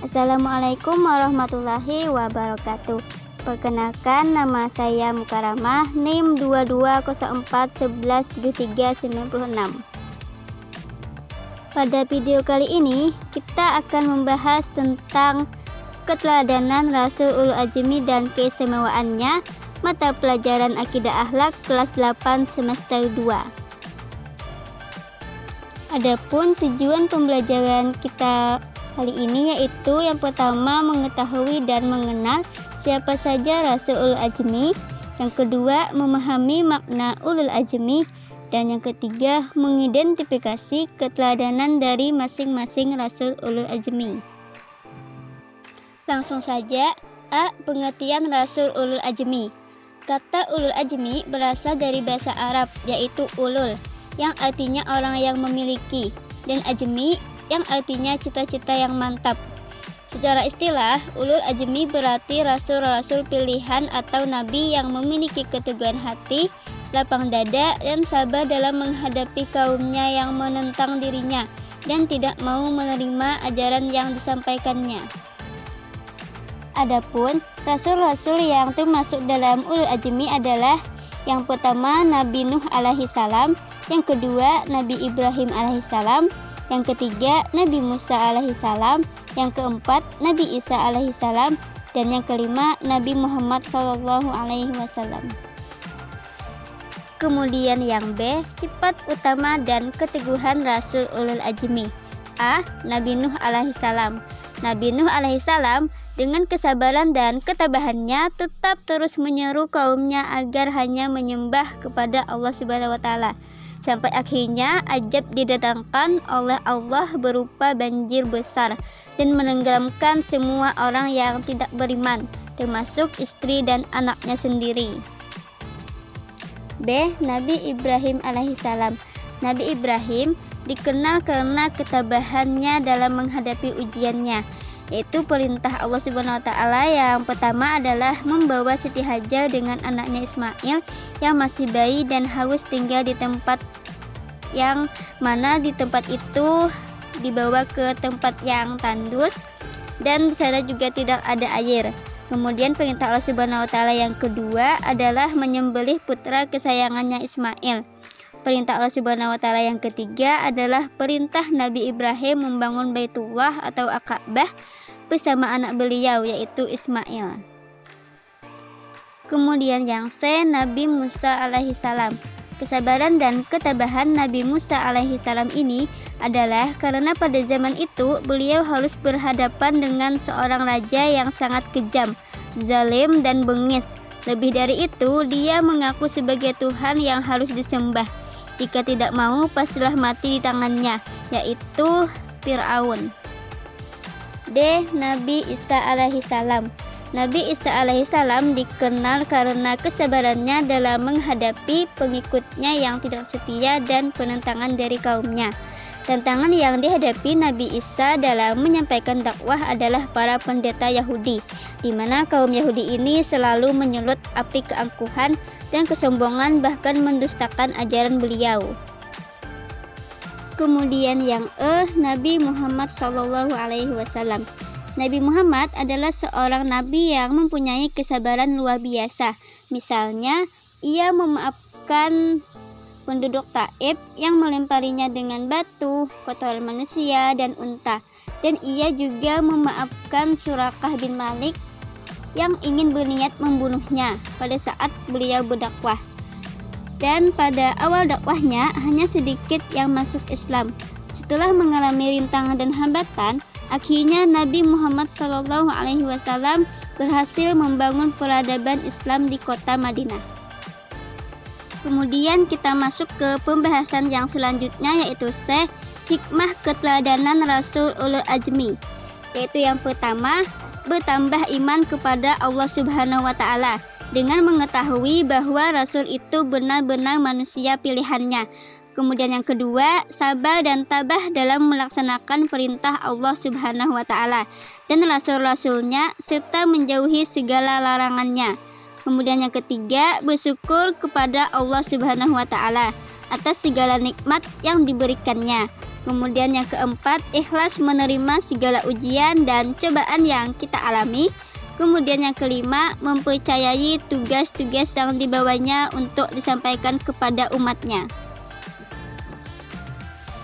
Assalamualaikum warahmatullahi wabarakatuh. Perkenalkan, nama saya Mukaramah, NIM 2204117396. Pada video kali ini, kita akan membahas tentang keteladanan Rasul Ulul Azmi dan keistimewaannya, mata pelajaran Akidah Akhlak kelas 8 semester 2. Adapun tujuan pembelajaran kita kali ini yaitu yang pertama mengetahui dan mengenal siapa saja Rasul Ulul Azmi, yang kedua memahami makna Ulul Azmi, dan yang ketiga mengidentifikasi keteladanan dari masing-masing Rasul Ulul Azmi. Langsung saja, A. Pengertian Rasul Ulul Azmi. Kata Ulul Azmi berasal dari bahasa Arab yaitu ulul, yang artinya orang yang memiliki, dan azmi yang artinya cita-cita yang mantap. Secara istilah, Ulul Azmi berarti rasul-rasul pilihan atau nabi yang memiliki keteguhan hati, lapang dada, dan sabar dalam menghadapi kaumnya yang menentang dirinya dan tidak mau menerima ajaran yang disampaikannya. Adapun rasul-rasul yang termasuk dalam Ulul Azmi adalah yang pertama Nabi Nuh alaihi salam, yang kedua Nabi Ibrahim alaihissalam, yang ketiga Nabi Musa alaihissalam, yang keempat Nabi Isa alaihissalam, dan yang kelima Nabi Muhammad sallallahu alaihi wasallam. Kemudian yang B, sifat utama dan keteguhan Rasul Ulul Azmi. A. Nabi Nuh alaihissalam. Nabi Nuh alaihissalam dengan kesabaran dan ketabahannya tetap terus menyeru kaumnya agar hanya menyembah kepada Allah Subhanahu wa taala. Sampai akhirnya azab didatangkan oleh Allah berupa banjir besar dan menenggelamkan semua orang yang tidak beriman, termasuk istri dan anaknya sendiri. B. Nabi Ibrahim alaihissalam. Nabi Ibrahim dikenal karena ketabahannya dalam menghadapi ujiannya, yaitu perintah Allah Subhanahu wa taala yang pertama adalah membawa Siti Hajar dengan anaknya Ismail yang masih bayi dan harus tinggal di tempat yang mana di tempat itu dibawa ke tempat yang tandus dan di sana juga tidak ada air. Kemudian perintah Allah Subhanahu wa taala yang kedua adalah menyembelih putra kesayangannya Ismail. Perintah Allah Subhanahu wa taala yang ketiga adalah perintah Nabi Ibrahim membangun Baitullah atau Ka'bah bersama anak beliau yaitu Ismail. Kemudian yang C, Nabi Musa alaihissalam. Kesabaran dan ketabahan Nabi Musa alaihissalam ini adalah karena pada zaman itu beliau harus berhadapan dengan seorang raja yang sangat kejam, zalim dan bengis. Lebih dari itu, dia mengaku sebagai Tuhan yang harus disembah. Jika tidak mau, pastilah mati di tangannya, yaitu Fir'aun. D. Nabi Isa alaihissalam. Nabi Isa alaihissalam dikenal karena kesabarannya dalam menghadapi pengikutnya yang tidak setia dan penentangan dari kaumnya. Tantangan yang dihadapi Nabi Isa dalam menyampaikan dakwah adalah para pendeta Yahudi, di mana kaum Yahudi ini selalu menyulut api keangkuhan dan kesombongan, bahkan mendustakan ajaran beliau. Kemudian yang E, Nabi Muhammad sallallahu alaihi wasallam. Nabi Muhammad adalah seorang nabi yang mempunyai kesabaran luar biasa. Misalnya, ia memaafkan penduduk Taif yang melemparinya dengan batu, kotoran manusia, dan unta. Dan ia juga memaafkan Surakah bin Malik yang ingin berniat membunuhnya pada saat beliau berdakwah. Dan pada awal dakwahnya hanya sedikit yang masuk Islam. Setelah mengalami rintangan dan hambatan, akhirnya Nabi Muhammad SAW berhasil membangun peradaban Islam di kota Madinah. Kemudian kita masuk ke pembahasan yang selanjutnya yaitu C, hikmah keteladanan Rasul Ulul Azmi. Yaitu yang pertama, bertambah iman kepada Allah Subhanahu wa taala dengan mengetahui bahwa Rasul itu benar-benar manusia pilihannya. Kemudian yang kedua, sabar dan tabah dalam melaksanakan perintah Allah Subhanahu wa taala dan rasul-rasulnya serta menjauhi segala larangannya. Kemudian yang ketiga, bersyukur kepada Allah Subhanahu wa taala atas segala nikmat yang diberikannya. Kemudian yang keempat, ikhlas menerima segala ujian dan cobaan yang kita alami. Kemudian yang kelima, mempercayai tugas-tugas yang dibawanya untuk disampaikan kepada umatnya.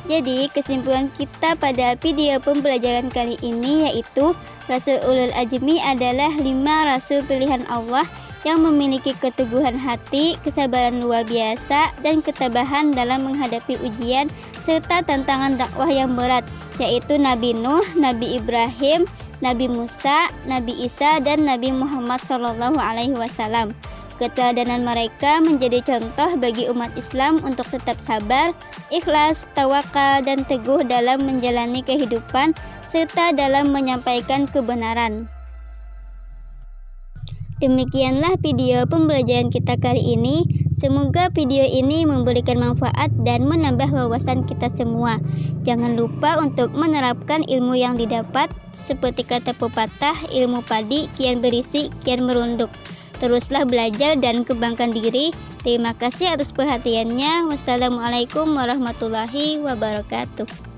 Jadi kesimpulan kita pada video pembelajaran kali ini yaitu Rasul Ulul Azmi adalah 5 Rasul pilihan Allah yang memiliki keteguhan hati, kesabaran luar biasa, dan ketabahan dalam menghadapi ujian serta tantangan dakwah yang berat, yaitu Nabi Nuh, Nabi Ibrahim, Nabi Musa, Nabi Isa, dan Nabi Muhammad SAW. Keteladanan mereka menjadi contoh bagi umat Islam untuk tetap sabar, ikhlas, tawakal, dan teguh dalam menjalani kehidupan serta dalam menyampaikan kebenaran. Demikianlah video pembelajaran kita kali ini. Semoga video ini memberikan manfaat dan menambah wawasan kita semua. Jangan lupa untuk menerapkan ilmu yang didapat. Seperti kata pepatah, ilmu padi kian berisi, kian merunduk. Teruslah belajar dan kembangkan diri. Terima kasih atas perhatiannya. Wassalamualaikum warahmatullahi wabarakatuh.